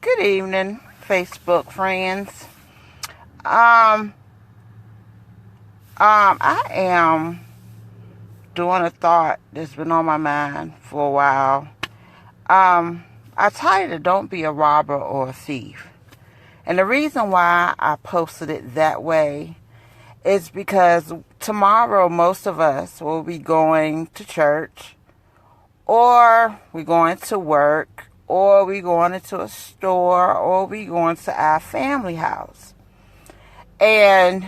Good evening, Facebook friends. I am doing a thought that's been on my mind for a while. I titled it, "Don't Be a Robber or a Thief." And the reason why I posted it that way is because tomorrow most of us will be going to church, or we're going to work, or we going into a store, or we going to our family house. And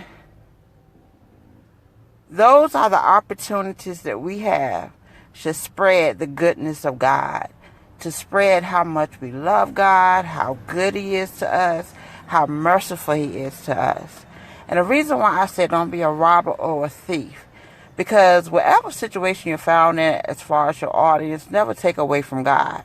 those are the opportunities that we have to spread the goodness of God, to spread how much we love God, how good He is to us, how merciful He is to us. And the reason why I said don't be a robber or a thief, because whatever situation you're found in as far as your audience, never take away from God.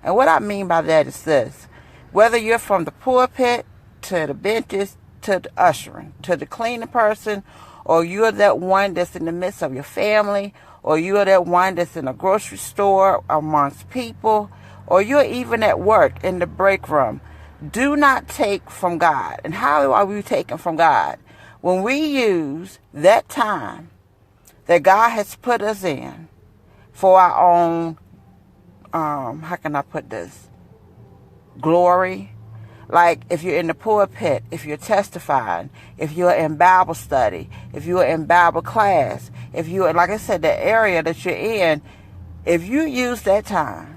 And what I mean by that is this: whether you're from the pulpit to the benches to the ushering to the cleaning person, or you're that one that's in the midst of your family, or you're that one that's in a grocery store amongst people, or you're even at work in the break room, do not take from God. And how are we taking from God? When we use that time that God has put us in for our own, how can I put this? Glory. Like if you're in the pulpit, if you're testifying, if you're in Bible study, if you're in Bible class, if you're, like I said, the area that you're in, if you use that time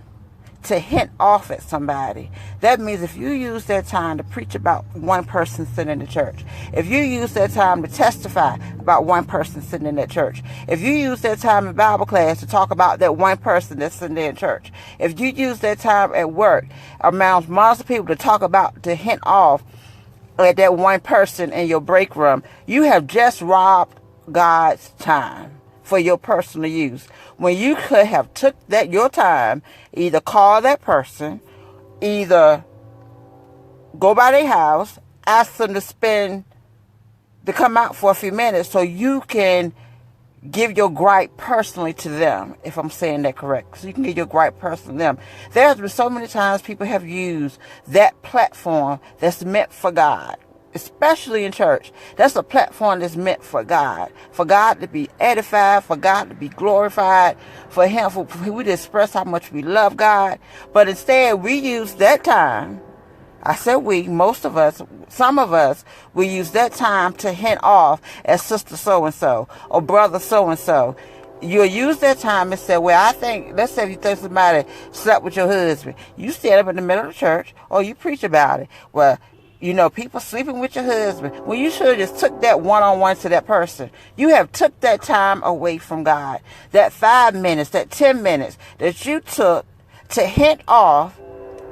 to hint off at somebody, that means if you use that time to preach about one person sitting in the church, if you use that time to testify about one person sitting in that church, if you use that time in Bible class to talk about that one person that's sitting there in church, if you use that time at work amongst most people to talk about, to hint off at that one person in your break room, you have just robbed God's time for your personal use, when you could have took that your time, either call that person, either go by their house, ask them to come out for a few minutes so you can give your gripe personally to them, if I'm saying that correct. So you can give your gripe personally to them. There's been so many times people have used that platform that's meant for God, especially in church. That's a platform that's meant for God to be edified, for God to be glorified, for we to express how much we love God. But instead, we use that time. I said we, most of us, some of us, we use that time to hint off at sister so-and-so or brother so-and-so. You'll use that time and say, well, I think, let's say if you think somebody slept with your husband. You stand up in the middle of the church or you preach about it. Well, you know, people sleeping with your husband. Well, you should have just took that one-on-one to that person. You have took that time away from God. That 5 minutes, that 10 minutes that you took to hint off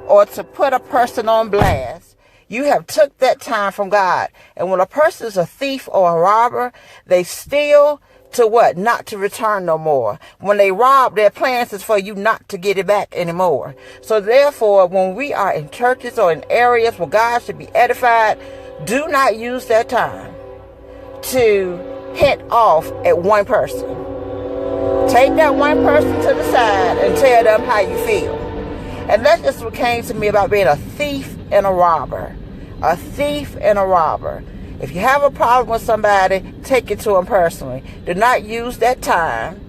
or to put a person on blast, you have took that time from God. And when a person is a thief or a robber, they steal to what? Not to return no more. When they rob, their plans is for you not to get it back anymore. So therefore, when we are in churches or in areas where God should be edified, do not use that time to hint off at one person. Take that one person to the side and tell them how you feel. And that's just what came to me about being a thief and a robber. A thief and a robber. If you have a problem with somebody, take it to them personally. Do not use that time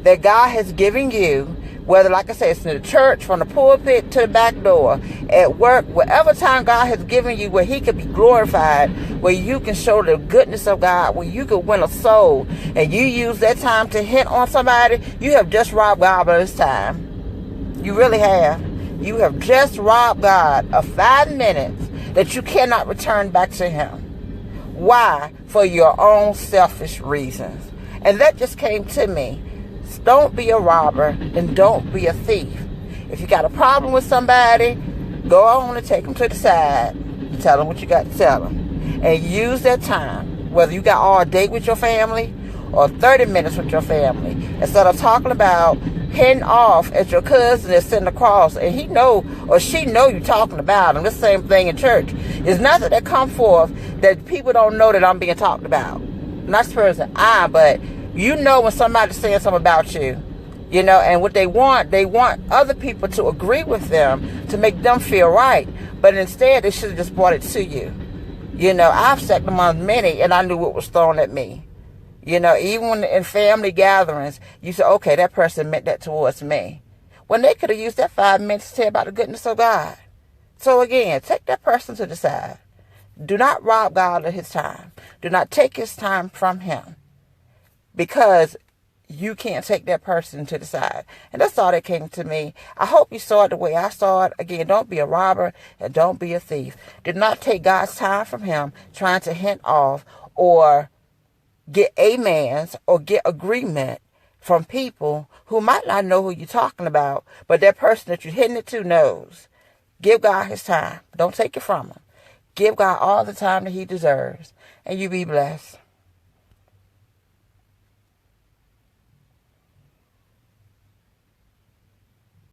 that God has given you, whether, like I said, it's in the church, from the pulpit to the back door, at work, whatever time God has given you where He can be glorified, where you can show the goodness of God, where you can win a soul, and you use that time to hint on somebody, you have just robbed God of His time. You really have. You have just robbed God of 5 minutes that you cannot return back to Him. Why? For your own selfish reasons. And that just came to me. Don't be a robber and don't be a thief. If you got a problem with somebody, go on and take them to the side and tell them what you got to tell them. And use that time, whether you got all day with your family or 30 minutes with your family, instead of talking about hitting off at your cousin that's sitting across and he know or she know you talking about him. The same thing in church. There's nothing that come forth that people don't know that I'm being talked about. Not person but you know when somebody's saying something about you. And what they want other people to agree with them to make them feel right. But instead, they should have just brought it to you. I've sat among many and I knew what was thrown at me. Even in family gatherings, you say, okay, that person meant that towards me. When they could have used that 5 minutes to tell about the goodness of God. So again, take that person to the side. Do not rob God of his time. Do not take his time from him. Because you can't take that person to the side. And that's all that came to me. I hope you saw it the way I saw it. Again, don't be a robber and don't be a thief. Do not take God's time from him trying to hint off or get amens or get agreement from people who might not know who you're talking about, but that person that you're hitting it to knows. Give God his time. Don't take it from him. Give God all the time that he deserves. And you be blessed.